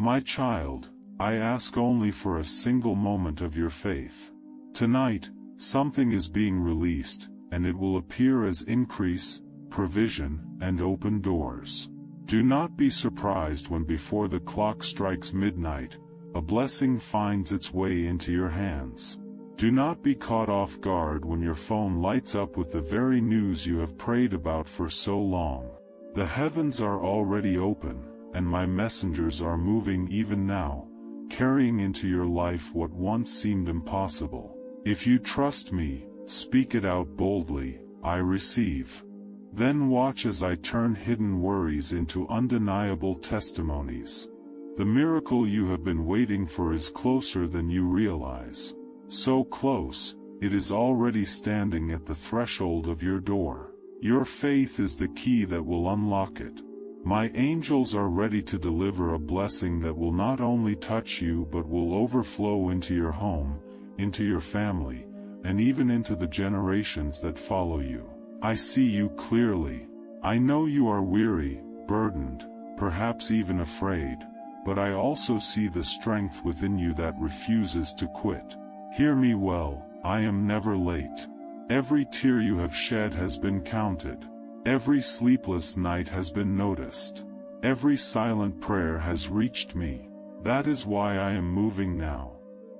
My child, I ask only for a single moment of your faith. Tonight, something is being released, and it will appear as increase, provision, and open doors. Do not be surprised when before the clock strikes midnight, a blessing finds its way into your hands. Do not be caught off guard when your phone lights up with the very news you have prayed about for so long. The heavens are already open, and my messengers are moving even now, carrying into your life what once seemed impossible. If you trust me, speak it out boldly, I receive. Then watch as I turn hidden worries into undeniable testimonies. The miracle you have been waiting for is closer than you realize. So close, it is already standing at the threshold of your door. Your faith is the key that will unlock it. My angels are ready to deliver a blessing that will not only touch you but will overflow into your home, into your family, and even into the generations that follow you. I see you clearly. I know you are weary, burdened, perhaps even afraid, but I also see the strength within you that refuses to quit. Hear me well, I am never late. Every tear you have shed has been counted. Every sleepless night has been noticed. Every silent prayer has reached me. That is why I am moving now.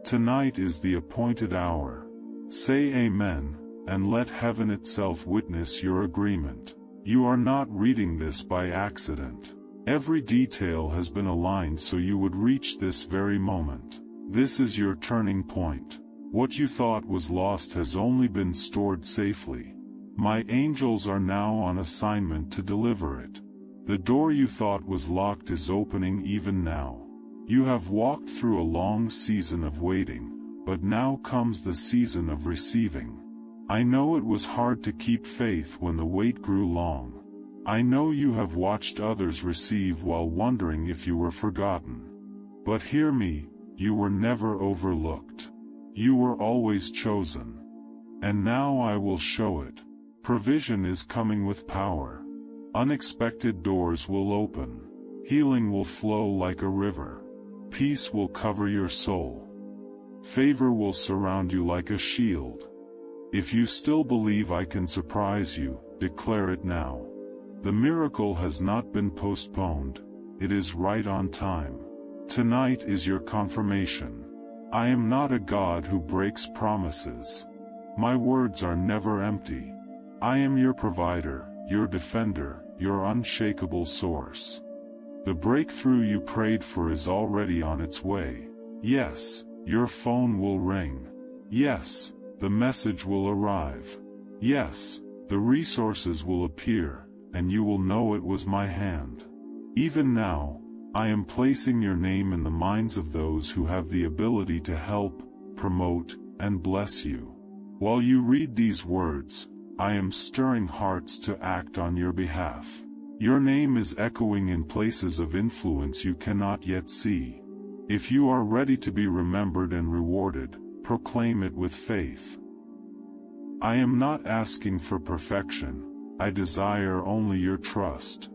Tonight is the appointed hour. Say amen, and let heaven itself witness your agreement. You are not reading this by accident. Every detail has been aligned so you would reach this very moment. This is your turning point. What you thought was lost has only been stored safely. My angels are now on assignment to deliver it. The door you thought was locked is opening even now. You have walked through a long season of waiting, but now comes the season of receiving. I know it was hard to keep faith when the wait grew long. I know you have watched others receive while wondering if you were forgotten. But hear me, you were never overlooked. You were always chosen. And now I will show it. Provision is coming with power. Unexpected doors will open. Healing will flow like a river. Peace will cover your soul. Favor will surround you like a shield. If you still believe I can surprise you, declare it now. The miracle has not been postponed. It is right on time. Tonight is your confirmation. I am not a God who breaks promises. My words are never empty. I am your provider, your defender, your unshakable source. The breakthrough you prayed for is already on its way. Yes, your phone will ring. Yes, the message will arrive. Yes, the resources will appear, and you will know it was my hand. Even now, I am placing your name in the minds of those who have the ability to help, promote, and bless you. While you read these words, I am stirring hearts to act on your behalf. Your name is echoing in places of influence you cannot yet see. If you are ready to be remembered and rewarded, proclaim it with faith. I am not asking for perfection, I desire only your trust.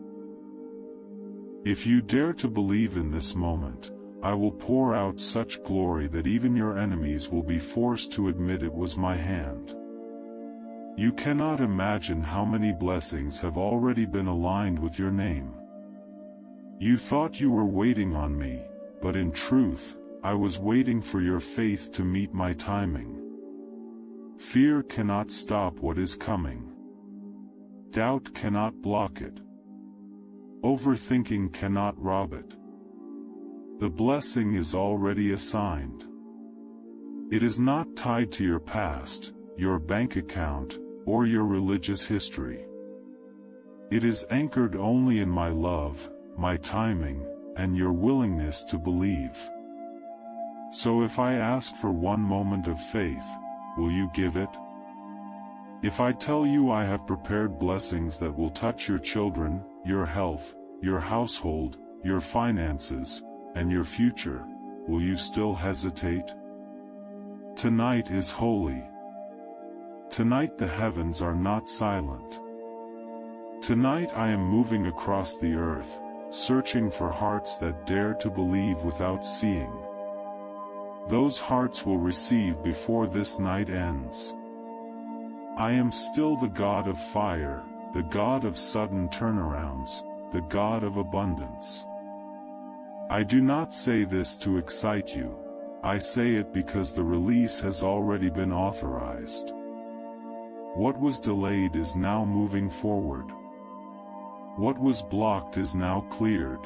If you dare to believe in this moment, I will pour out such glory that even your enemies will be forced to admit it was my hand. You cannot imagine how many blessings have already been aligned with your name. You thought you were waiting on me, but in truth, I was waiting for your faith to meet my timing. Fear cannot stop what is coming. Doubt cannot block it. Overthinking cannot rob it. The blessing is already assigned. It is not tied to your past, your bank account, or your religious history. It is anchored only in my love, my timing, and your willingness to believe. So if I ask for one moment of faith, will you give it? If I tell you I have prepared blessings that will touch your children, your health, your household, your finances, and your future, will you still hesitate? Tonight is holy. Tonight the heavens are not silent. Tonight I am moving across the earth, searching for hearts that dare to believe without seeing. Those hearts will receive before this night ends. I am still the God of fire, the God of sudden turnarounds, the God of abundance. I do not say this to excite you, I say it because the release has already been authorized. What was delayed is now moving forward. What was blocked is now cleared.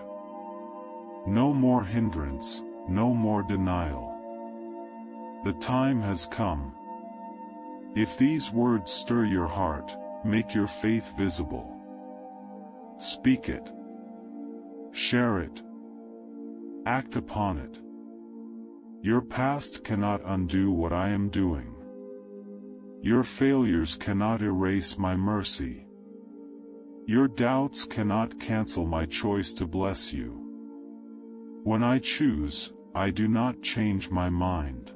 No more hindrance, no more denial. The time has come. If these words stir your heart, make your faith visible. Speak it. Share it. Act upon it. Your past cannot undo what I am doing. Your failures cannot erase my mercy. Your doubts cannot cancel my choice to bless you. When I choose, I do not change my mind.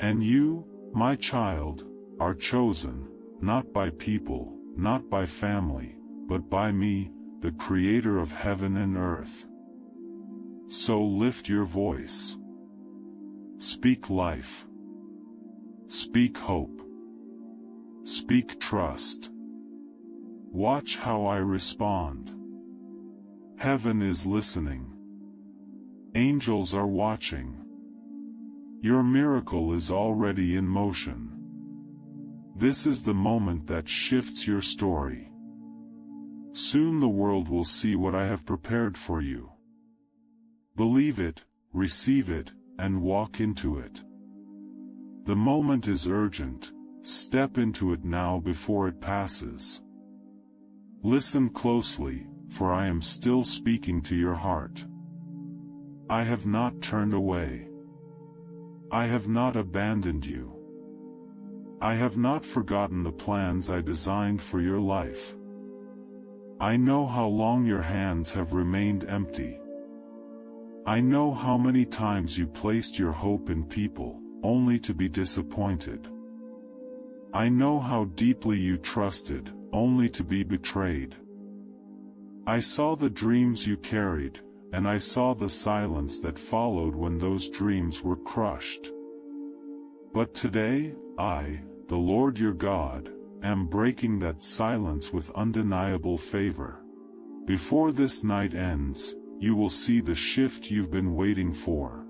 And you, my child, are chosen, not by people, not by family, but by me, the Creator of heaven and earth. So lift your voice. Speak life. Speak hope. Speak trust. Watch how I respond. Heaven is listening. Angels are watching. Your miracle is already in motion. This is the moment that shifts your story. Soon the world will see what I have prepared for you. Believe it, receive it, and walk into it. The moment is urgent, step into it now before it passes. Listen closely, for I am still speaking to your heart. I have not turned away. I have not abandoned you. I have not forgotten the plans I designed for your life. I know how long your hands have remained empty. I know how many times you placed your hope in people, only to be disappointed. I know how deeply you trusted, only to be betrayed. I saw the dreams you carried, and I saw the silence that followed when those dreams were crushed. But today, I, the Lord your God, am breaking that silence with undeniable favor. Before this night ends, you will see the shift you've been waiting for.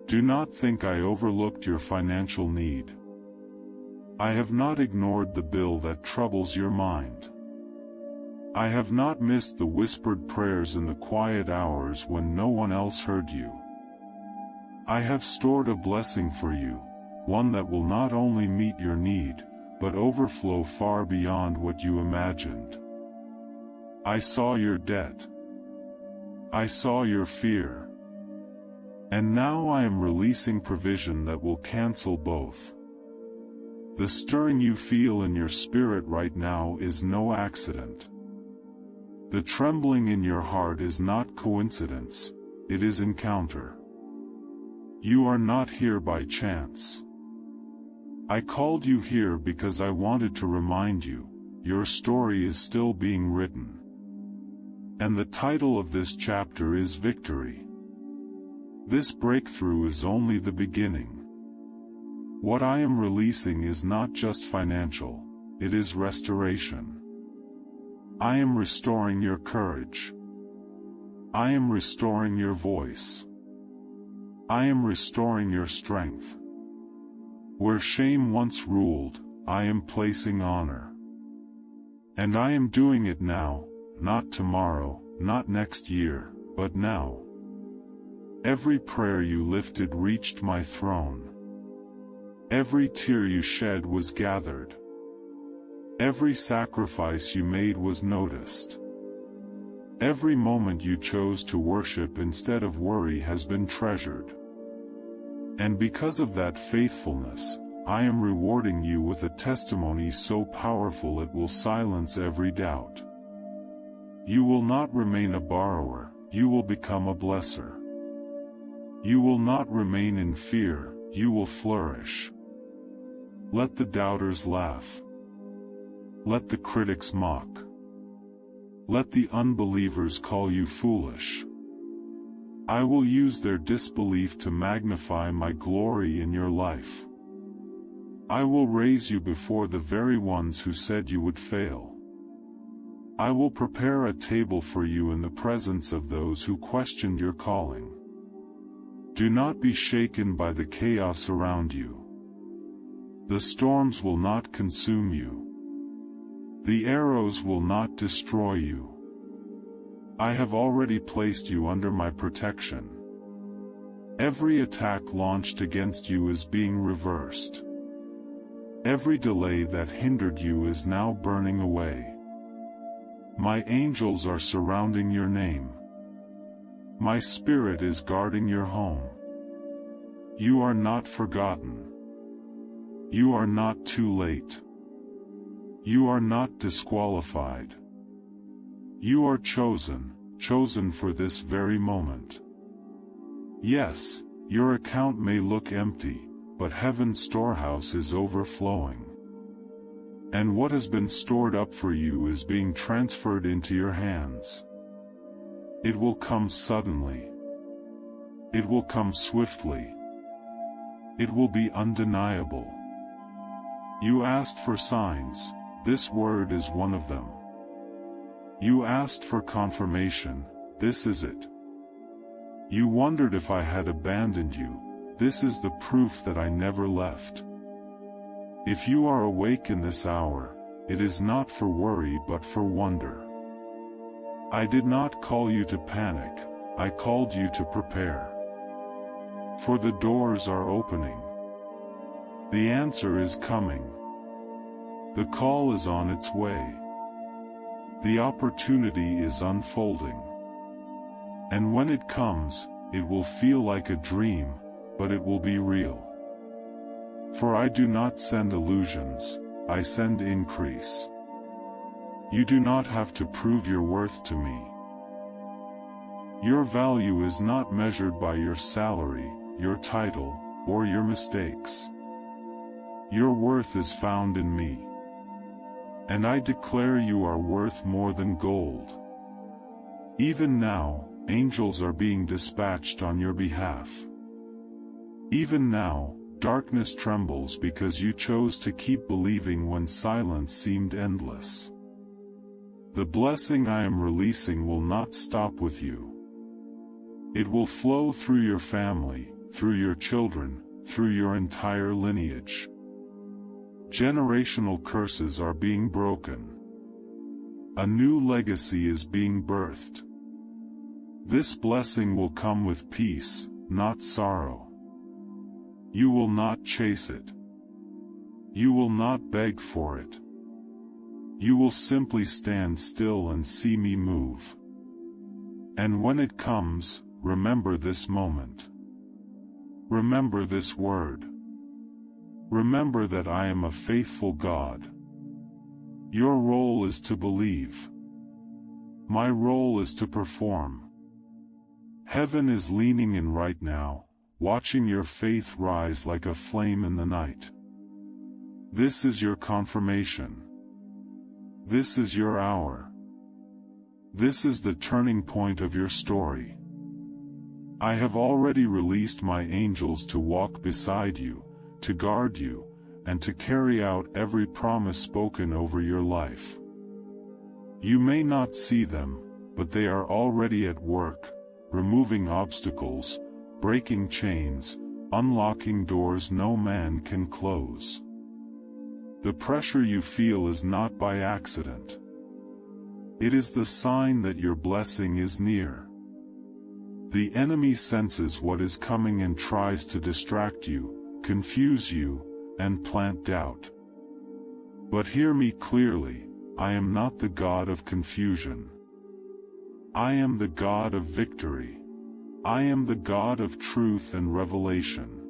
Do not think I overlooked your financial need. I have not ignored the bill that troubles your mind. I have not missed the whispered prayers in the quiet hours when no one else heard you. I have stored a blessing for you, one that will not only meet your need, but overflow far beyond what you imagined. I saw your debt. I saw your fear. And now I am releasing provision that will cancel both. The stirring you feel in your spirit right now is no accident. The trembling in your heart is not coincidence, it is encounter. You are not here by chance. I called you here because I wanted to remind you, your story is still being written. And the title of this chapter is Victory. This breakthrough is only the beginning. What I am releasing is not just financial, it is restoration. I am restoring your courage. I am restoring your voice. I am restoring your strength. Where shame once ruled, I am placing honor. And I am doing it now, not tomorrow, not next year, but now. Every prayer you lifted reached my throne. Every tear you shed was gathered. Every sacrifice you made was noticed. Every moment you chose to worship instead of worry has been treasured. And because of that faithfulness, I am rewarding you with a testimony so powerful it will silence every doubt. You will not remain a borrower, you will become a blesser. You will not remain in fear, you will flourish. Let the doubters laugh. Let the critics mock. Let the unbelievers call you foolish. I will use their disbelief to magnify my glory in your life. I will raise you before the very ones who said you would fail. I will prepare a table for you in the presence of those who questioned your calling. Do not be shaken by the chaos around you. The storms will not consume you. The arrows will not destroy you. I have already placed you under my protection. Every attack launched against you is being reversed. Every delay that hindered you is now burning away. My angels are surrounding your name. My spirit is guarding your home. You are not forgotten. You are not too late. You are not disqualified. You are chosen, chosen for this very moment. Yes, your account may look empty, but heaven's storehouse is overflowing. And what has been stored up for you is being transferred into your hands. It will come suddenly. It will come swiftly. It will be undeniable. You asked for signs, this word is one of them. You asked for confirmation, this is it. You wondered if I had abandoned you, this is the proof that I never left. If you are awake in this hour, it is not for worry but for wonder. I did not call you to panic, I called you to prepare. For the doors are opening. The answer is coming. The call is on its way. The opportunity is unfolding. And when it comes, it will feel like a dream, but it will be real. For I do not send illusions, I send increase. You do not have to prove your worth to me. Your value is not measured by your salary, your title, or your mistakes. Your worth is found in me. And I declare you are worth more than gold. Even now, angels are being dispatched on your behalf. Even now, darkness trembles because you chose to keep believing when silence seemed endless. The blessing I am releasing will not stop with you. It will flow through your family, through your children, through your entire lineage. Generational curses are being broken. A new legacy is being birthed. This blessing will come with peace, not sorrow. You will not chase it. You will not beg for it. You will simply stand still and see me move. And when it comes, remember this moment. Remember this word. Remember that I am a faithful God. Your role is to believe. My role is to perform. Heaven is leaning in right now, watching your faith rise like a flame in the night. This is your confirmation. This is your hour. This is the turning point of your story. I have already released my angels to walk beside you, to guard you, and to carry out every promise spoken over your life. You may not see them, but they are already at work, removing obstacles, breaking chains, unlocking doors no man can close. The pressure you feel is not by accident. It is the sign that your blessing is near. The enemy senses what is coming and tries to distract you, confuse you, and plant doubt. But hear me clearly, I am not the God of confusion. I am the God of victory. I am the God of truth and revelation.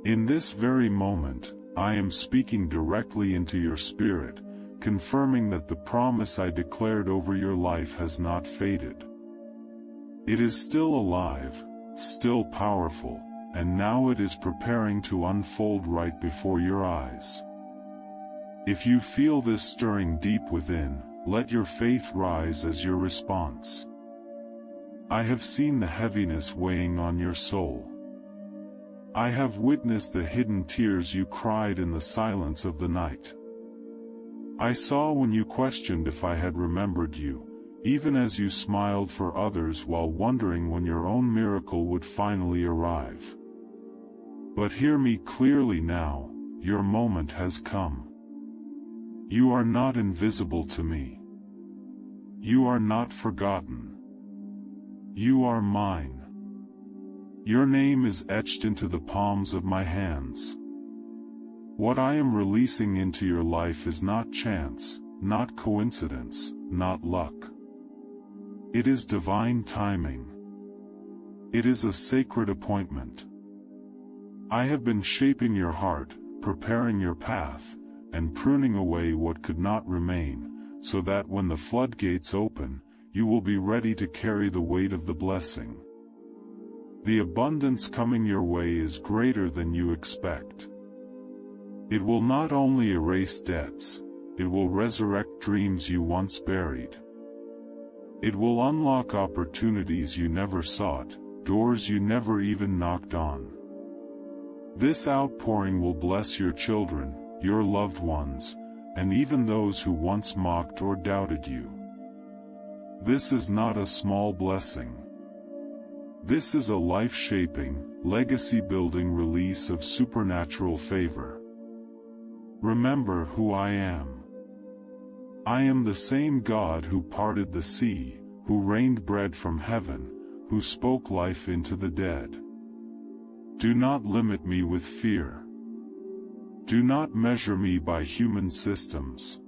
In this very moment, I am speaking directly into your spirit, confirming that the promise I declared over your life has not faded. It is still alive, still powerful, and now it is preparing to unfold right before your eyes. If you feel this stirring deep within, let your faith rise as your response. I have seen the heaviness weighing on your soul. I have witnessed the hidden tears you cried in the silence of the night. I saw when you questioned if I had remembered you, even as you smiled for others while wondering when your own miracle would finally arrive. But hear me clearly now, your moment has come. You are not invisible to me. You are not forgotten. You are mine. Your name is etched into the palms of my hands. What I am releasing into your life is not chance, not coincidence, not luck. It is divine timing. It is a sacred appointment. I have been shaping your heart, preparing your path, and pruning away what could not remain, so that when the floodgates open, you will be ready to carry the weight of the blessing. The abundance coming your way is greater than you expect. It will not only erase debts, it will resurrect dreams you once buried. It will unlock opportunities you never sought, doors you never even knocked on. This outpouring will bless your children, your loved ones, and even those who once mocked or doubted you. This is not a small blessing. This is a life-shaping, legacy-building release of supernatural favor. Remember who I am. I am the same God who parted the sea, who rained bread from heaven, who spoke life into the dead. Do not limit me with fear. Do not measure me by human systems.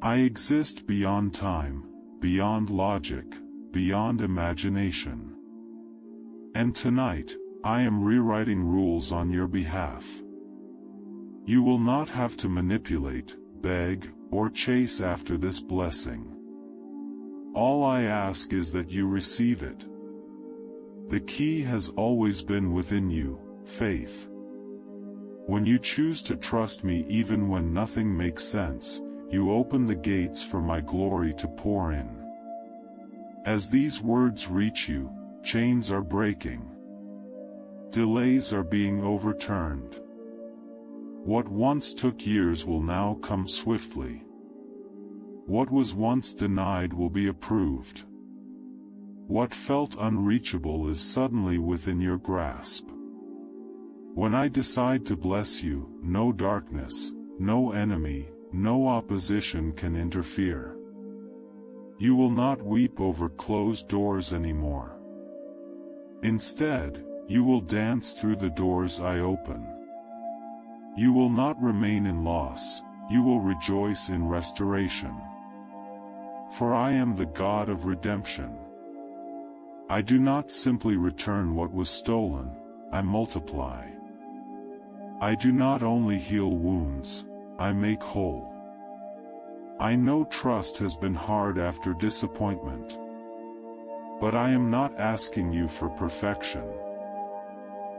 I exist beyond time, beyond logic, beyond imagination. And tonight, I am rewriting rules on your behalf. You will not have to manipulate, beg, or chase after this blessing. All I ask is that you receive it. The key has always been within you, faith. When you choose to trust me even when nothing makes sense, you open the gates for my glory to pour in. As these words reach you, chains are breaking. Delays are being overturned. What once took years will now come swiftly. What was once denied will be approved. What felt unreachable is suddenly within your grasp. When I decide to bless you, no darkness, no enemy, no opposition can interfere. You will not weep over closed doors anymore. Instead, you will dance through the doors I open. You will not remain in loss, you will rejoice in restoration. For I am the God of redemption. I do not simply return what was stolen, I multiply. I do not only heal wounds, I make whole. I know trust has been hard after disappointment. But I am not asking you for perfection.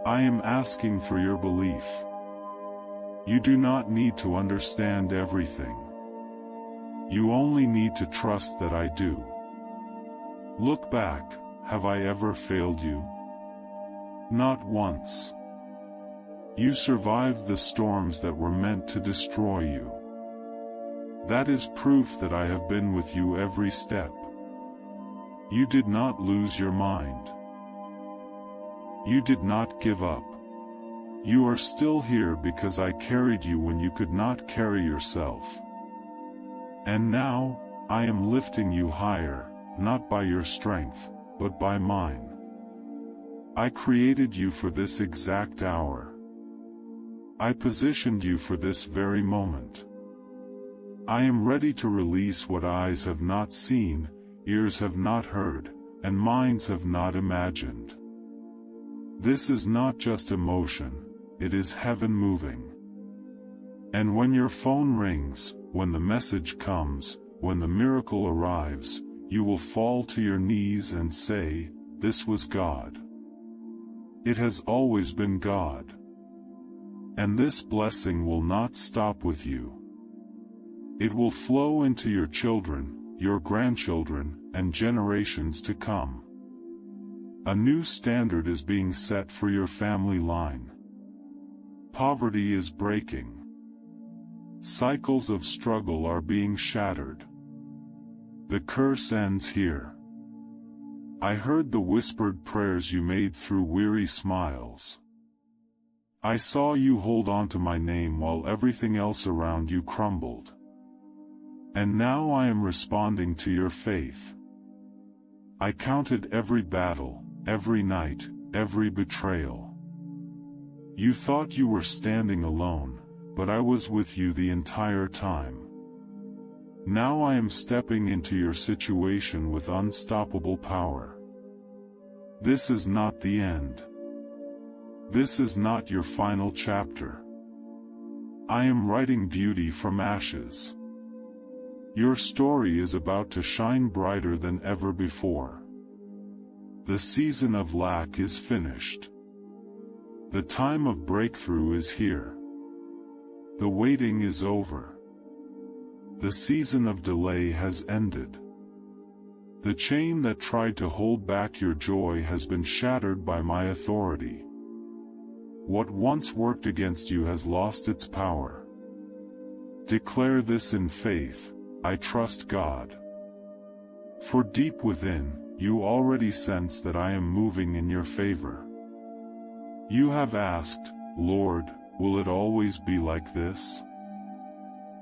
I am asking for your belief. You do not need to understand everything. You only need to trust that I do. Look back, have I ever failed you? Not once. You survived the storms that were meant to destroy you. That is proof that I have been with you every step. You did not lose your mind. You did not give up. You are still here because I carried you when you could not carry yourself. And now, I am lifting you higher, not by your strength, but by mine. I created you for this exact hour. I positioned you for this very moment. I am ready to release what eyes have not seen, ears have not heard, and minds have not imagined. This is not just emotion, it is heaven moving. And when your phone rings, when the message comes, when the miracle arrives, you will fall to your knees and say, "This was God. It has always been God." And this blessing will not stop with you. It will flow into your children, your grandchildren, and generations to come. A new standard is being set for your family line. Poverty is breaking. Cycles of struggle are being shattered. The curse ends here. I heard the whispered prayers you made through weary smiles. I saw you hold on to my name while everything else around you crumbled. And now I am responding to your faith. I counted every battle, every night, every betrayal. You thought you were standing alone, but I was with you the entire time. Now I am stepping into your situation with unstoppable power. This is not the end. This is not your final chapter. I am writing beauty from ashes. Your story is about to shine brighter than ever before. The season of lack is finished. The time of breakthrough is here. The waiting is over. The season of delay has ended. The chain that tried to hold back your joy has been shattered by my authority. What once worked against you has lost its power. Declare this in faith: I trust God. For deep within, you already sense that I am moving in your favor. You have asked, Lord, will it always be like this?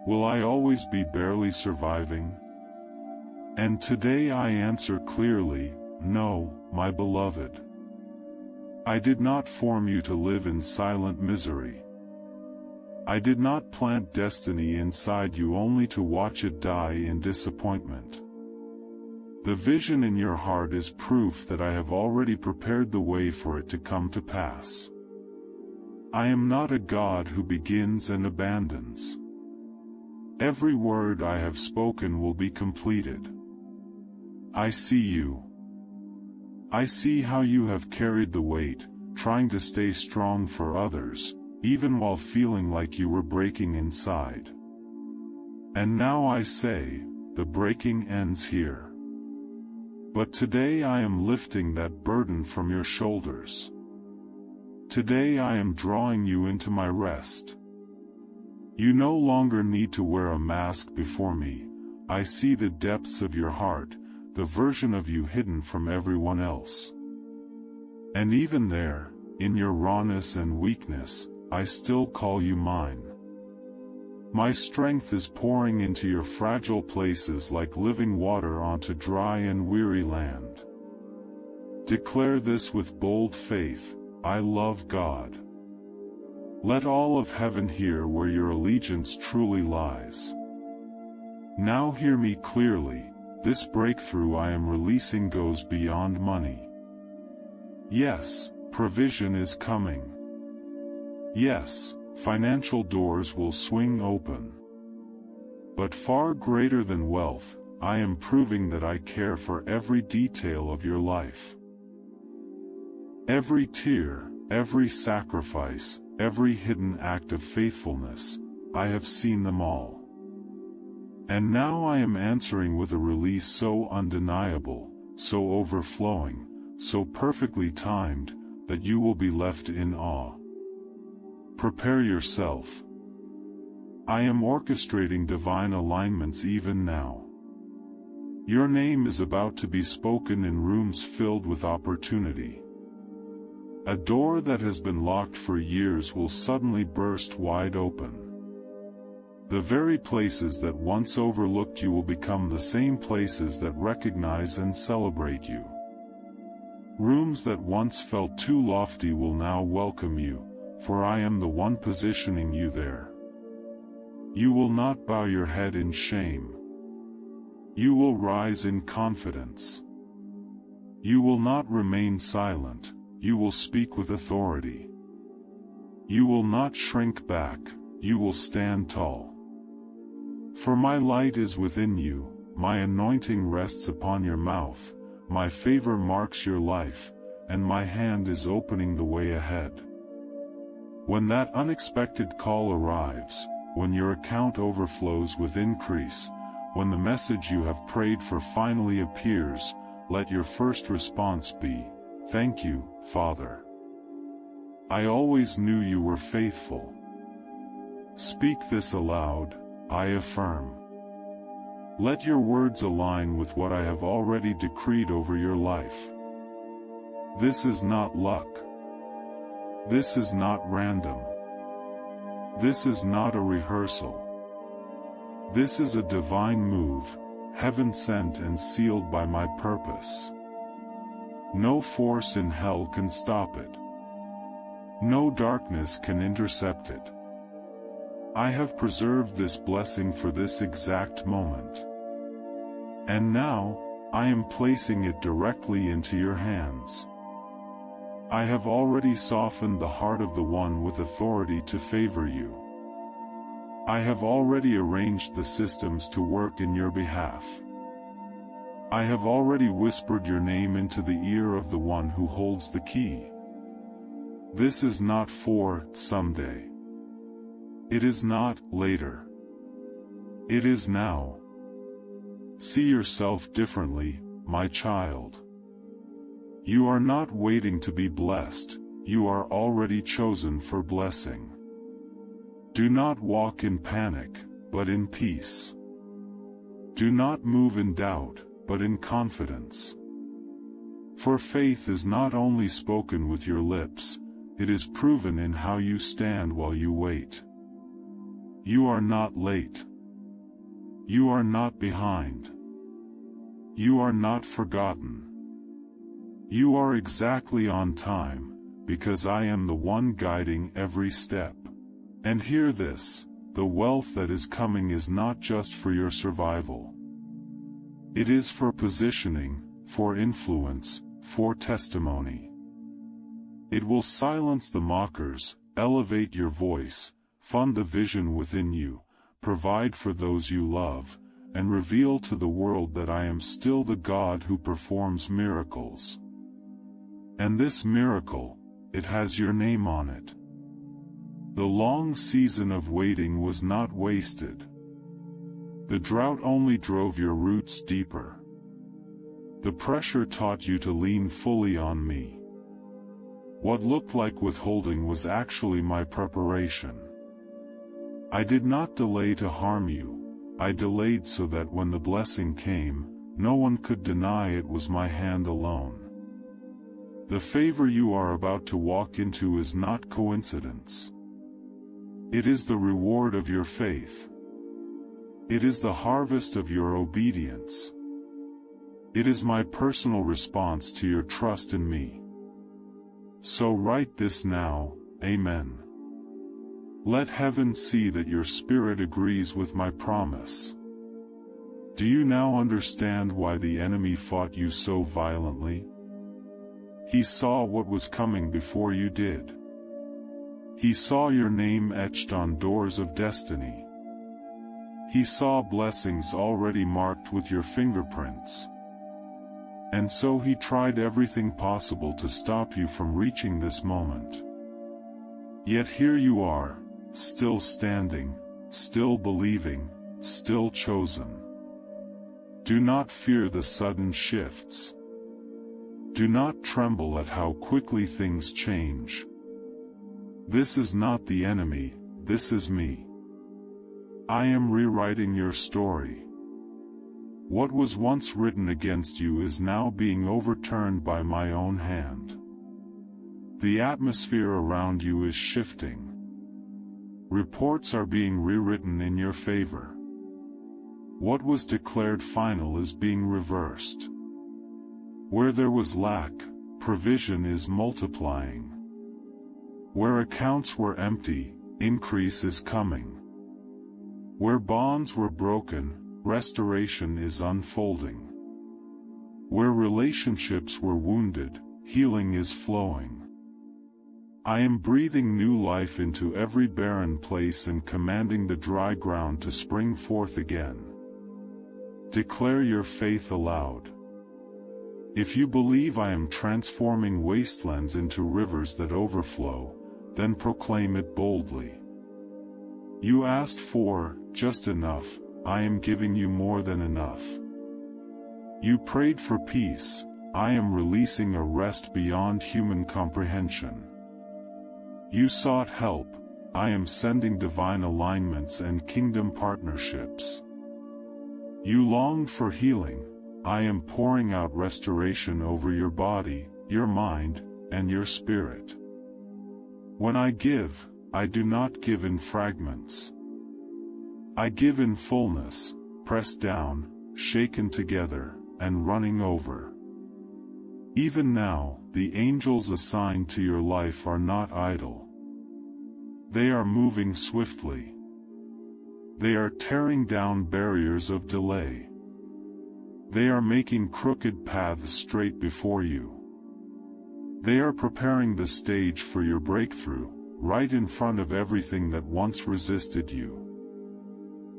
Will I always be barely surviving? And today I answer clearly, no, my beloved. I did not form you to live in silent misery. I did not plant destiny inside you only to watch it die in disappointment. The vision in your heart is proof that I have already prepared the way for it to come to pass. I am not a God who begins and abandons. Every word I have spoken will be completed. I see you. I see how you have carried the weight, trying to stay strong for others, even while feeling like you were breaking inside. And now I say, the breaking ends here. But today I am lifting that burden from your shoulders. Today I am drawing you into my rest. You no longer need to wear a mask before me. I see the depths of your heart, the version of you hidden from everyone else. And even there, in your rawness and weakness, I still call you mine. My strength is pouring into your fragile places like living water onto dry and weary land. Declare this with bold faith: I love God. Let all of heaven hear where your allegiance truly lies. Now hear me clearly: this breakthrough I am releasing goes beyond money. Yes, provision is coming. Yes, financial doors will swing open. But far greater than wealth, I am proving that I care for every detail of your life. Every tear, every sacrifice, every hidden act of faithfulness, I have seen them all. And now I am answering with a release so undeniable, so overflowing, so perfectly timed, that you will be left in awe. Prepare yourself. I am orchestrating divine alignments even now. Your name is about to be spoken in rooms filled with opportunity. A door that has been locked for years will suddenly burst wide open. The very places that once overlooked you will become the same places that recognize and celebrate you. Rooms that once felt too lofty will now welcome you, for I am the one positioning you there. You will not bow your head in shame. You will rise in confidence. You will not remain silent, you will speak with authority. You will not shrink back, you will stand tall. For my light is within you, my anointing rests upon your mouth, my favor marks your life, and my hand is opening the way ahead. When that unexpected call arrives, when your account overflows with increase, when the message you have prayed for finally appears, let your first response be, "Thank you, Father. I always knew you were faithful." Speak this aloud, "I affirm." Let your words align with what I have already decreed over your life. This is not luck. This is not random. This is not a rehearsal. This is a divine move, heaven sent and sealed by my purpose. No force in hell can stop it. No darkness can intercept it. I have preserved this blessing for this exact moment. And now, I am placing it directly into your hands. I have already softened the heart of the one with authority to favor you. I have already arranged the systems to work in your behalf. I have already whispered your name into the ear of the one who holds the key. This is not for someday. It is not later. It is now. See yourself differently, my child. You are not waiting to be blessed, you are already chosen for blessing. Do not walk in panic, but in peace. Do not move in doubt, but in confidence. For faith is not only spoken with your lips, it is proven in how you stand while you wait. You are not late. You are not behind. You are not forgotten. You are exactly on time, because I am the one guiding every step. And hear this, the wealth that is coming is not just for your survival. It is for positioning, for influence, for testimony. It will silence the mockers, elevate your voice, fund the vision within you, provide for those you love, and reveal to the world that I am still the God who performs miracles. And this miracle, it has your name on it. The long season of waiting was not wasted. The drought only drove your roots deeper. The pressure taught you to lean fully on me. What looked like withholding was actually my preparation. I did not delay to harm you, I delayed so that when the blessing came, no one could deny it was my hand alone. The favor you are about to walk into is not coincidence. It is the reward of your faith. It is the harvest of your obedience. It is my personal response to your trust in me. So write this now, Amen. Let heaven see that your spirit agrees with my promise. Do you now understand why the enemy fought you so violently? He saw what was coming before you did. He saw your name etched on doors of destiny. He saw blessings already marked with your fingerprints. And so he tried everything possible to stop you from reaching this moment. Yet here you are, still standing, still believing, still chosen. Do not fear the sudden shifts. Do not tremble at how quickly things change. This is not the enemy, this is me. I am rewriting your story. What was once written against you is now being overturned by my own hand. The atmosphere around you is shifting. Reports are being rewritten in your favor. What was declared final is being reversed. Where there was lack, provision is multiplying. Where accounts were empty, increase is coming. Where bonds were broken, restoration is unfolding. Where relationships were wounded, healing is flowing. I am breathing new life into every barren place and commanding the dry ground to spring forth again. Declare your faith aloud. If you believe I am transforming wastelands into rivers that overflow, then proclaim it boldly. You asked for just enough, I am giving you more than enough. You prayed for peace, I am releasing a rest beyond human comprehension. You sought help, I am sending divine alignments and kingdom partnerships. You longed for healing, I am pouring out restoration over your body, your mind, and your spirit. When I give, I do not give in fragments. I give in fullness, pressed down, shaken together, and running over. Even now, the angels assigned to your life are not idle. They are moving swiftly. They are tearing down barriers of delay. They are making crooked paths straight before you. They are preparing the stage for your breakthrough, right in front of everything that once resisted you.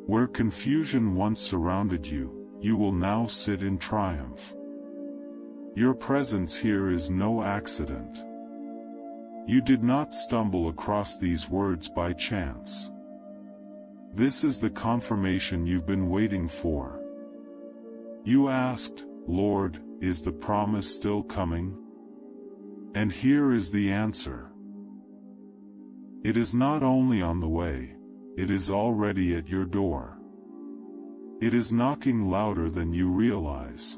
Where confusion once surrounded you, you will now sit in triumph. Your presence here is no accident. You did not stumble across these words by chance. This is the confirmation you've been waiting for. You asked, Lord, is the promise still coming? And here is the answer. It is not only on the way, it is already at your door. It is knocking louder than you realize.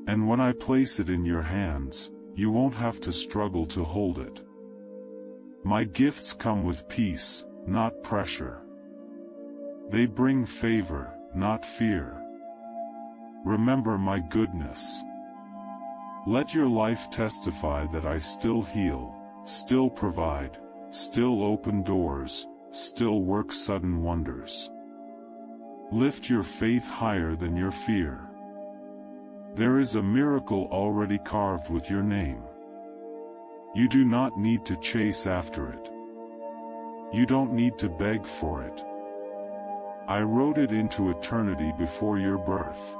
And when I place it in your hands, you won't have to struggle to hold it. My gifts come with peace, not pressure. They bring favor, not fear. Remember my goodness. Let your life testify that I still heal, still provide, still open doors, still work sudden wonders. Lift your faith higher than your fear. There is a miracle already carved with your name. You do not need to chase after it. You don't need to beg for it. I wrote it into eternity before your birth.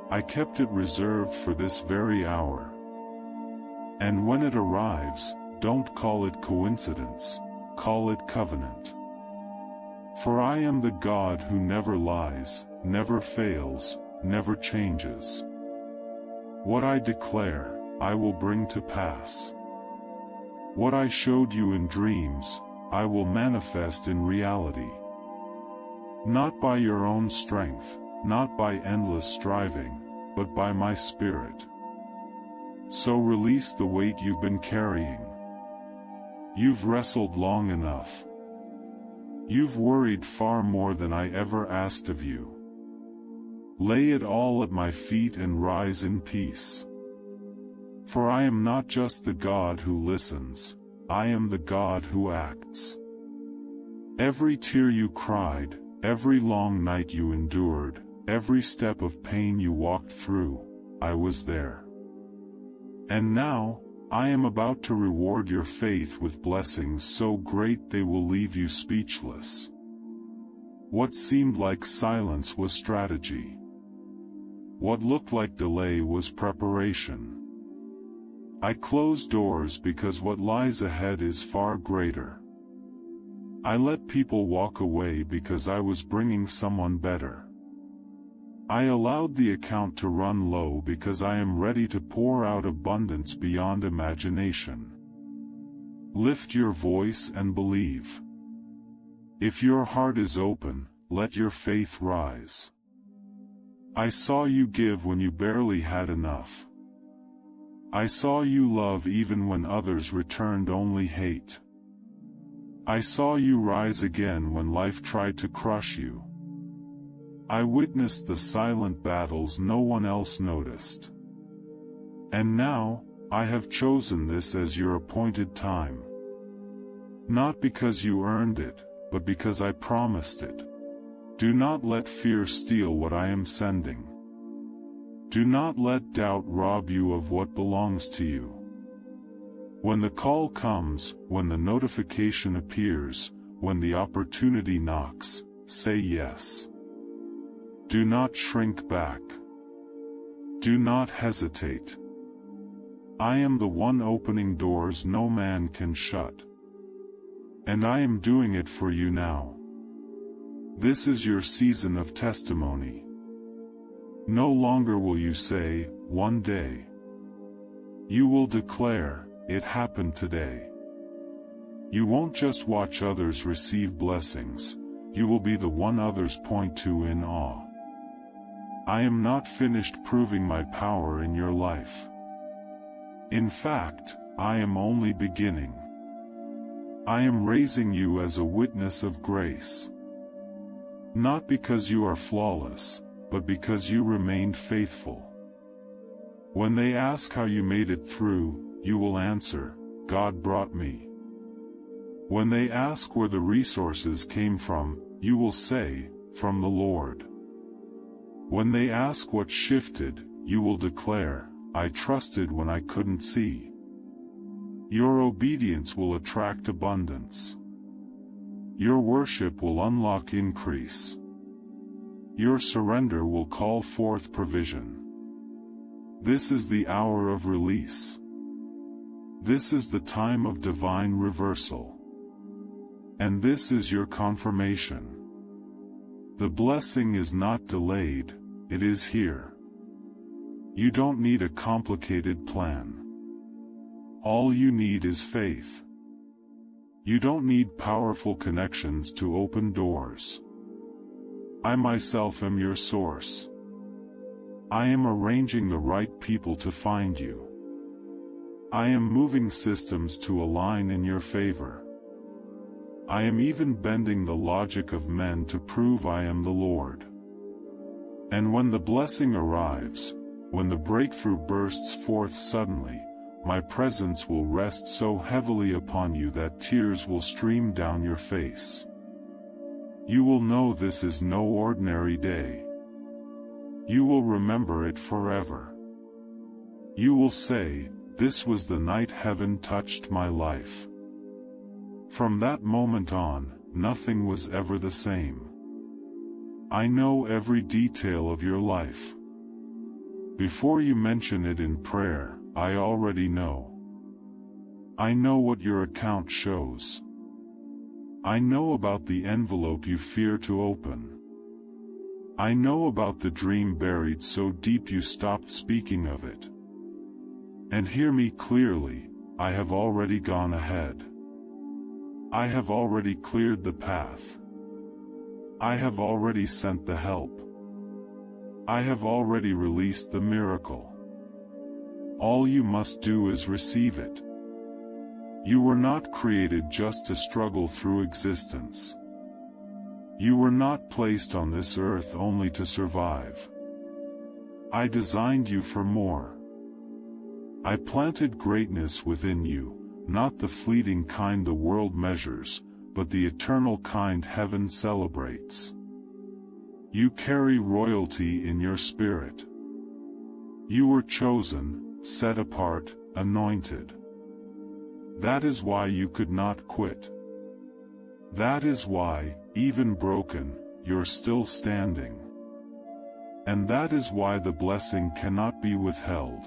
I kept it reserved for this very hour. And when it arrives, don't call it coincidence, call it covenant. For I am the God who never lies, never fails, never changes. What I declare, I will bring to pass. What I showed you in dreams, I will manifest in reality. Not by your own strength, not by endless striving, but by my Spirit. So release the weight you've been carrying. You've wrestled long enough. You've worried far more than I ever asked of you. Lay it all at my feet and rise in peace. For I am not just the God who listens, I am the God who acts. Every tear you cried, every long night you endured, every step of pain you walked through, I was there. And now, I am about to reward your faith with blessings so great they will leave you speechless. What seemed like silence was strategy. What looked like delay was preparation. I close doors because what lies ahead is far greater. I let people walk away because I was bringing someone better. I allowed the account to run low because I am ready to pour out abundance beyond imagination. Lift your voice and believe. If your heart is open, let your faith rise. I saw you give when you barely had enough. I saw you love even when others returned only hate. I saw you rise again when life tried to crush you. I witnessed the silent battles no one else noticed. And now, I have chosen this as your appointed time. Not because you earned it, but because I promised it. Do not let fear steal what I am sending. Do not let doubt rob you of what belongs to you. When the call comes, when the notification appears, when the opportunity knocks, say yes. Do not shrink back. Do not hesitate. I am the one opening doors no man can shut. And I am doing it for you now. This is your season of testimony. No longer will you say, one day. You will declare, it happened today. You won't just watch others receive blessings, you will be the one others point to in awe. I am not finished proving my power in your life. In fact, I am only beginning. I am raising you as a witness of grace. Not because you are flawless, but because you remained faithful. When they ask how you made it through, you will answer, God brought me. When they ask where the resources came from, you will say, from the Lord. When they ask what shifted, you will declare, I trusted when I couldn't see. Your obedience will attract abundance. Your worship will unlock increase. Your surrender will call forth provision. This is the hour of release. This is the time of divine reversal. And this is your confirmation. The blessing is not delayed, it is here. You don't need a complicated plan. All you need is faith. You don't need powerful connections to open doors. I myself am your source. I am arranging the right people to find you. I am moving systems to align in your favor. I am even bending the logic of men to prove I am the Lord. And when the blessing arrives, when the breakthrough bursts forth suddenly, my presence will rest so heavily upon you that tears will stream down your face. You will know this is no ordinary day. You will remember it forever. You will say, this was the night heaven touched my life. From that moment on, nothing was ever the same. I know every detail of your life. Before you mention it in prayer, I already know. I know what your account shows. I know about the envelope you fear to open. I know about the dream buried so deep you stopped speaking of it. And hear me clearly, I have already gone ahead. I have already cleared the path. I have already sent the help. I have already released the miracle. All you must do is receive it. You were not created just to struggle through existence. You were not placed on this earth only to survive. I designed you for more. I planted greatness within you, not the fleeting kind the world measures, but the eternal kind heaven celebrates. You carry royalty in your spirit. You were chosen, set apart, anointed. That is why you could not quit. That is why, even broken, you're still standing. And that is why the blessing cannot be withheld.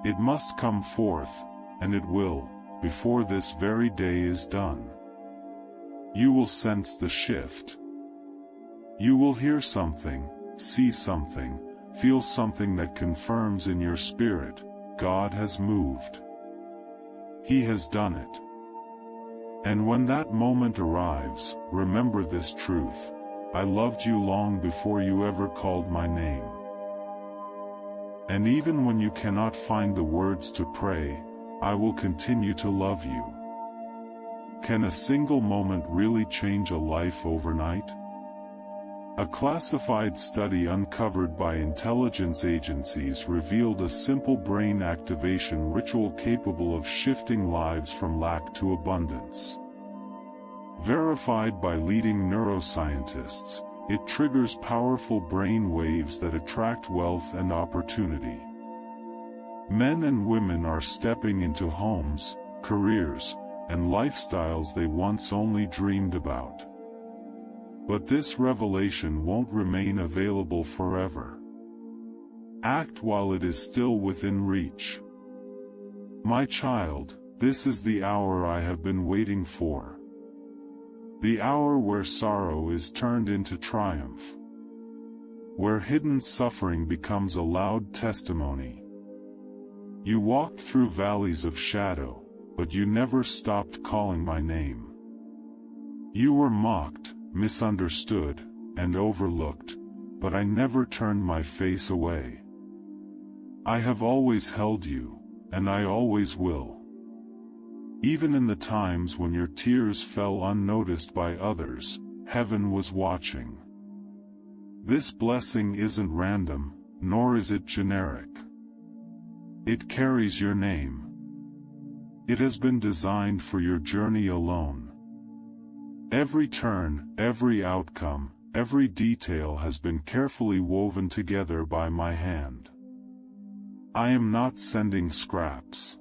It must come forth, and it will, before this very day is done. You will sense the shift. You will hear something, see something, feel something that confirms in your spirit, God has moved. He has done it. And when that moment arrives, remember this truth: I loved you long before you ever called my name. And even when you cannot find the words to pray, I will continue to love you. Can a single moment really change a life overnight? A classified study uncovered by intelligence agencies revealed a simple brain activation ritual capable of shifting lives from lack to abundance. Verified by leading neuroscientists, it triggers powerful brain waves that attract wealth and opportunity. Men and women are stepping into homes, careers, and lifestyles they once only dreamed about. But this revelation won't remain available forever. Act while it is still within reach. My child, This is the hour I have been waiting for. The hour where sorrow is turned into triumph. Where hidden suffering becomes a loud testimony. You walked through valleys of shadow, but you never stopped calling my name. You were mocked, misunderstood, and overlooked, but I never turned my face away. I have always held you, and I always will. Even in the times when your tears fell unnoticed by others, heaven was watching. This blessing isn't random, nor is it generic. It carries your name. It has been designed for your journey alone. Every turn, every outcome, every detail has been carefully woven together by my hand. I am not sending scraps.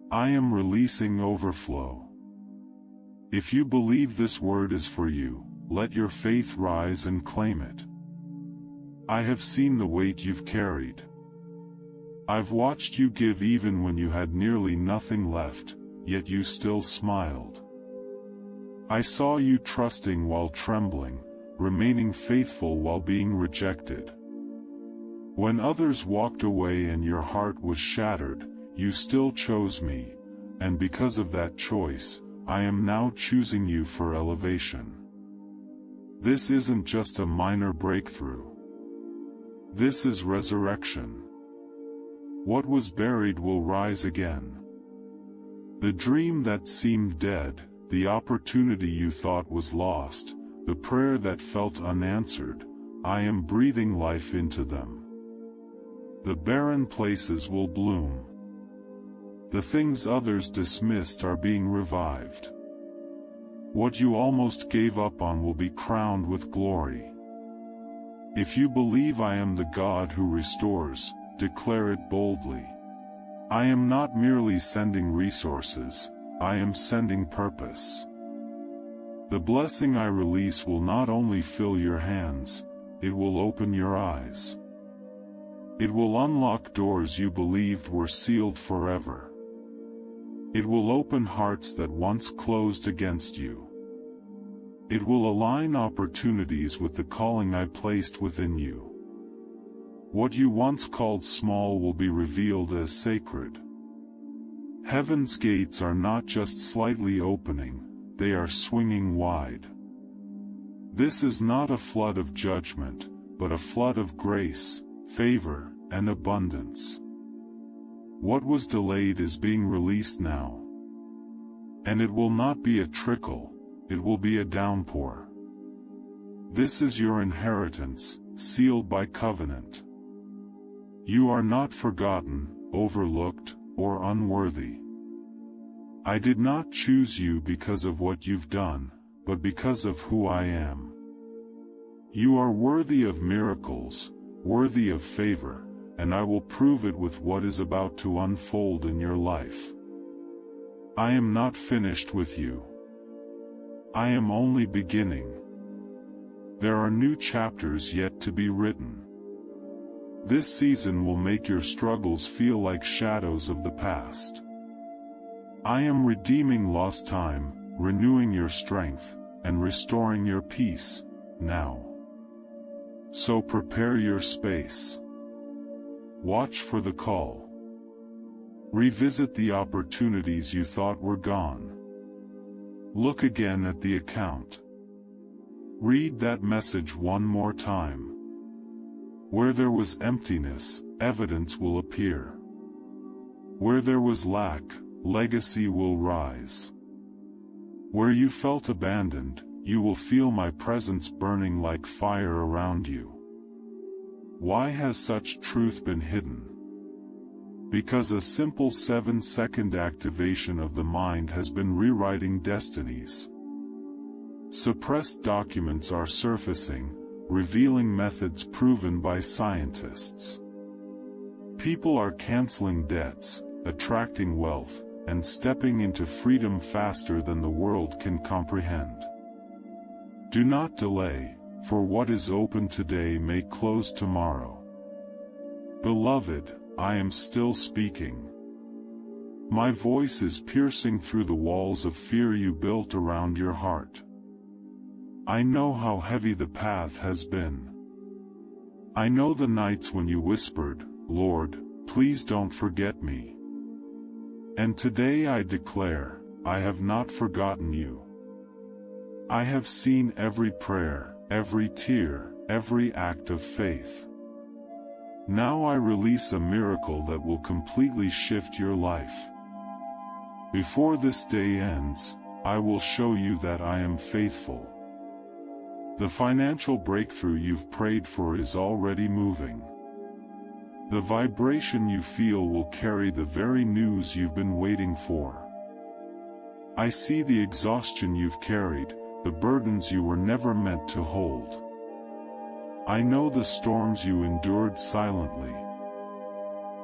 I am releasing overflow. If you believe this word is for you, let your faith rise and claim it. I have seen the weight you've carried. I've watched you give even when you had nearly nothing left, yet you still smiled. I saw you trusting while trembling, remaining faithful while being rejected. When others walked away and your heart was shattered, you still chose me, and because of that choice, I am now choosing you for elevation. This isn't just a minor breakthrough. This is resurrection. What was buried will rise again. The dream that seemed dead, the opportunity you thought was lost, the prayer that felt unanswered, I am breathing life into them. The barren places will bloom. The things others dismissed are being revived. What you almost gave up on will be crowned with glory. If you believe I am the God who restores, declare it boldly. I am not merely sending resources, I am sending purpose. The blessing I release will not only fill your hands, it will open your eyes. It will unlock doors you believed were sealed forever. It will open hearts that once closed against you. It will align opportunities with the calling I placed within you. What you once called small will be revealed as sacred. Heaven's gates are not just slightly opening, they are swinging wide. This is not a flood of judgment, but a flood of grace, favor, and abundance. What was delayed is being released now. And it will not be a trickle, it will be a downpour. This is your inheritance, sealed by covenant. You are not forgotten, overlooked, or unworthy. I did not choose you because of what you've done, but because of who I am. You are worthy of miracles, worthy of favor, and I will prove it with what is about to unfold in your life. I am not finished with you. I am only beginning. There are new chapters yet to be written. This season will make your struggles feel like shadows of the past. I am redeeming lost time, renewing your strength, and restoring your peace, now. So prepare your space. Watch for the call. Revisit the opportunities you thought were gone. Look again at the account. Read that message one more time. Where there was emptiness, evidence will appear. Where there was lack, legacy will rise. Where you felt abandoned, you will feel my presence burning like fire around you. Why has such truth been hidden? Because a simple 7-second activation of the mind has been rewriting destinies. Suppressed documents are surfacing, revealing methods proven by scientists. People are canceling debts, attracting wealth, and stepping into freedom faster than the world can comprehend. Do not delay, for what is open today may close tomorrow. Beloved, I am still speaking. My voice is piercing through the walls of fear you built around your heart. I know how heavy the path has been. I know the nights when you whispered, "Lord, please don't forget me." And today I declare, I have not forgotten you. I have seen every prayer, every tear, every act of faith. Now I release a miracle that will completely shift your life. Before this day ends, I will show you that I am faithful. The financial breakthrough you've prayed for is already moving. The vibration you feel will carry the very news you've been waiting for. I see the exhaustion you've carried, the burdens you were never meant to hold. I know the storms you endured silently.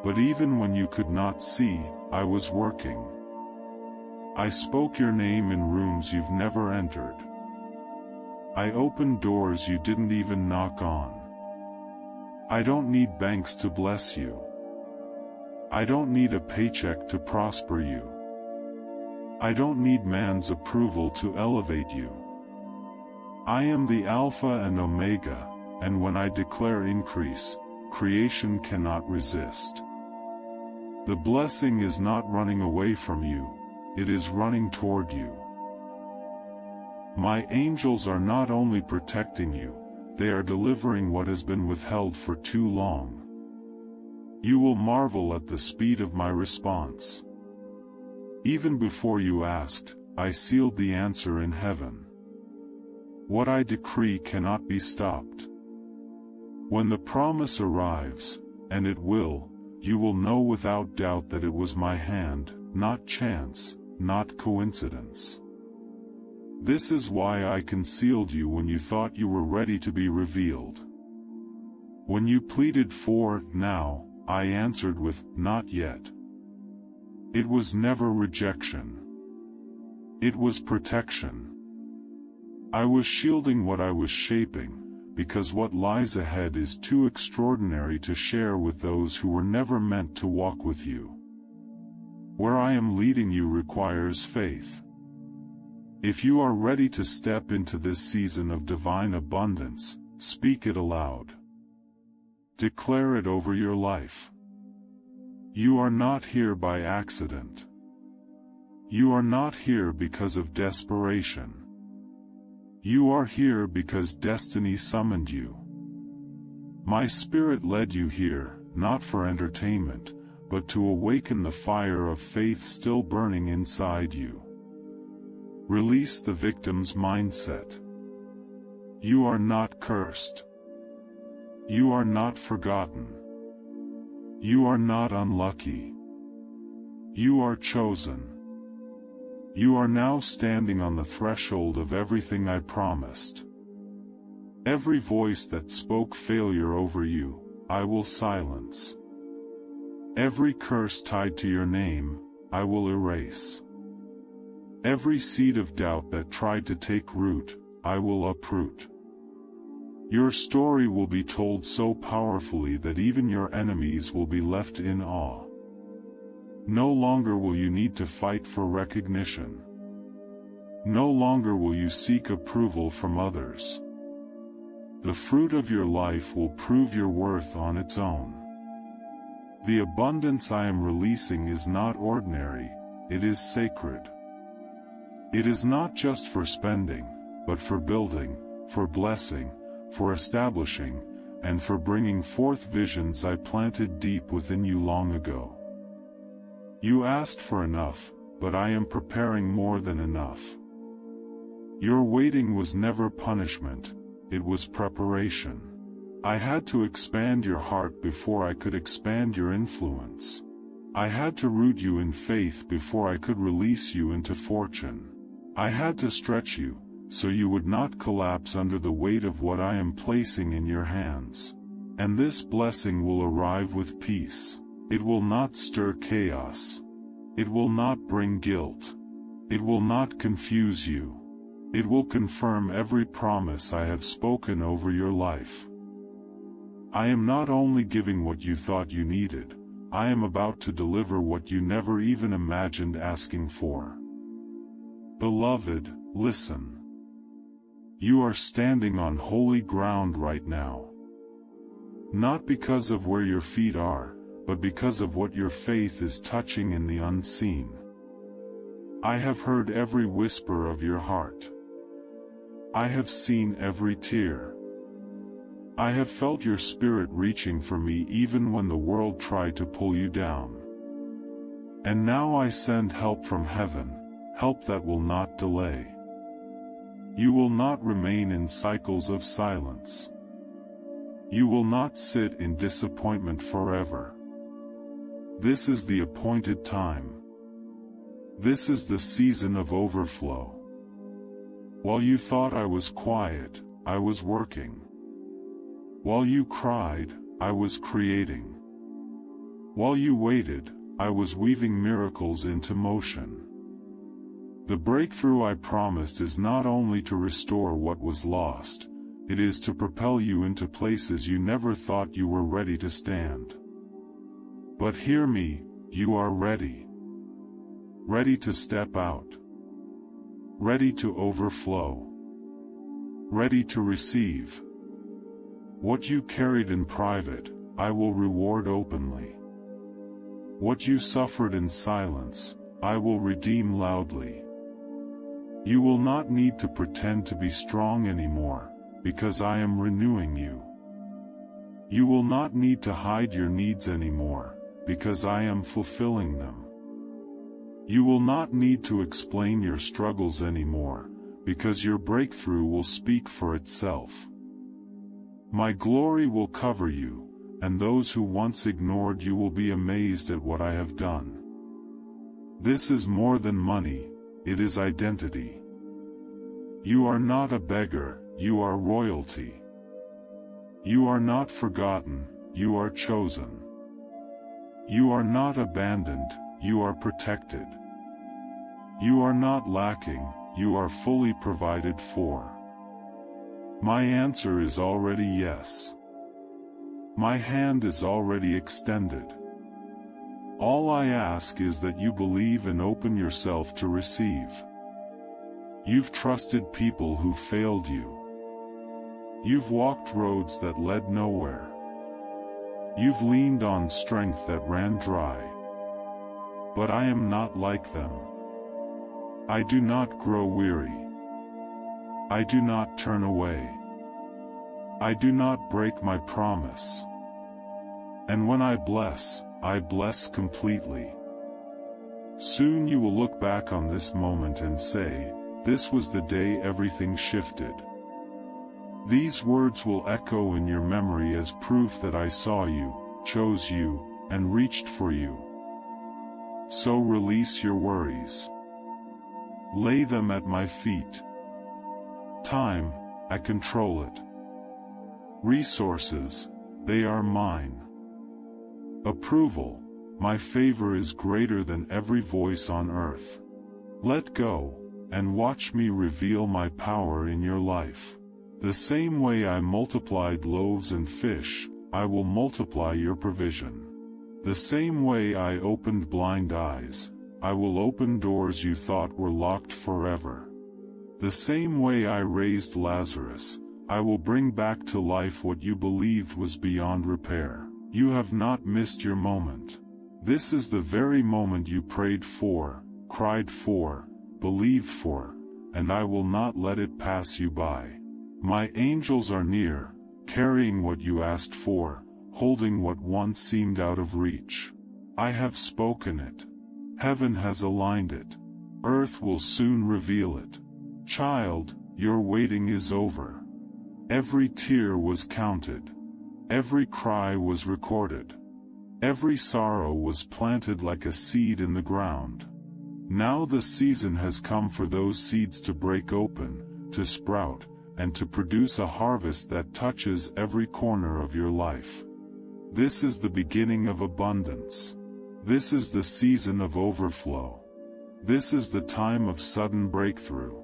But even when you could not see, I was working. I spoke your name in rooms you've never entered. I opened doors you didn't even knock on. I don't need banks to bless you. I don't need a paycheck to prosper you. I don't need man's approval to elevate you. I am the Alpha and Omega, and when I declare increase, creation cannot resist. The blessing is not running away from you, it is running toward you. My angels are not only protecting you, they are delivering what has been withheld for too long. You will marvel at the speed of my response. Even before you asked, I sealed the answer in heaven. What I decree cannot be stopped. When the promise arrives, and it will, you will know without doubt that it was my hand, not chance, not coincidence. This is why I concealed you when you thought you were ready to be revealed. When you pleaded for now, I answered with not yet. It was never rejection. It was protection. I was shielding what I was shaping, because what lies ahead is too extraordinary to share with those who were never meant to walk with you. Where I am leading you requires faith. If you are ready to step into this season of divine abundance, speak it aloud. Declare it over your life. You are not here by accident. You are not here because of desperation. You are here because destiny summoned you. My Spirit led you here, not for entertainment, but to awaken the fire of faith still burning inside you. Release the victim's mindset. You are not cursed. You are not forgotten. You are not unlucky. You are chosen. You are now standing on the threshold of everything I promised. Every voice that spoke failure over you, I will silence. Every curse tied to your name, I will erase. Every seed of doubt that tried to take root, I will uproot. Your story will be told so powerfully that even your enemies will be left in awe. No longer will you need to fight for recognition. No longer will you seek approval from others. The fruit of your life will prove your worth on its own. The abundance I am releasing is not ordinary, it is sacred. It is not just for spending, but for building, for blessing, for establishing, and for bringing forth visions I planted deep within you long ago. You asked for enough, but I am preparing more than enough. Your waiting was never punishment, it was preparation. I had to expand your heart before I could expand your influence. I had to root you in faith before I could release you into fortune. I had to stretch you, so you would not collapse under the weight of what I am placing in your hands. And this blessing will arrive with peace. It will not stir chaos. It will not bring guilt. It will not confuse you. It will confirm every promise I have spoken over your life. I am not only giving what you thought you needed, I am about to deliver what you never even imagined asking for. Beloved, listen. You are standing on holy ground right now. Not because of where your feet are, but because of what your faith is touching in the unseen. I have heard every whisper of your heart. I have seen every tear. I have felt your spirit reaching for me even when the world tried to pull you down. And now I send help from heaven, help that will not delay. You will not remain in cycles of silence. You will not sit in disappointment forever. This is the appointed time. This is the season of overflow. While you thought I was quiet, I was working. While you cried, I was creating. While you waited, I was weaving miracles into motion. The breakthrough I promised is not only to restore what was lost, it is to propel you into places you never thought you were ready to stand. But hear me, you are ready. Ready to step out. Ready to overflow. Ready to receive. What you carried in private, I will reward openly. What you suffered in silence, I will redeem loudly. You will not need to pretend to be strong anymore, because I am renewing you. You will not need to hide your needs anymore, because I am fulfilling them. You will not need to explain your struggles anymore, because your breakthrough will speak for itself. My glory will cover you, and those who once ignored you will be amazed at what I have done. This is more than money, it is identity. You are not a beggar, you are royalty. You are not forgotten, you are chosen. You are not abandoned, you are protected. You are not lacking, you are fully provided for. My answer is already yes. My hand is already extended. All I ask is that you believe and open yourself to receive. You've trusted people who failed you. You've walked roads that led nowhere. You've leaned on strength that ran dry. But I am not like them. I do not grow weary. I do not turn away. I do not break my promise. And when I bless completely. Soon you will look back on this moment and say, this was the day everything shifted. These words will echo in your memory as proof that I saw you, chose you, and reached for you. So release your worries. Lay them at my feet. Time, I control it. Resources, they are mine. Approval, my favor is greater than every voice on earth. Let go, and watch me reveal my power in your life. The same way I multiplied loaves and fish, I will multiply your provision. The same way I opened blind eyes, I will open doors you thought were locked forever. The same way I raised Lazarus, I will bring back to life what you believed was beyond repair. You have not missed your moment. This is the very moment you prayed for, cried for, believed for, and I will not let it pass you by. My angels are near, carrying what you asked for, holding what once seemed out of reach. I have spoken it. Heaven has aligned it. Earth will soon reveal it. Child, your waiting is over. Every tear was counted. Every cry was recorded. Every sorrow was planted like a seed in the ground. Now the season has come for those seeds to break open, to sprout, and to produce a harvest that touches every corner of your life. This is the beginning of abundance. This is the season of overflow. This is the time of sudden breakthrough.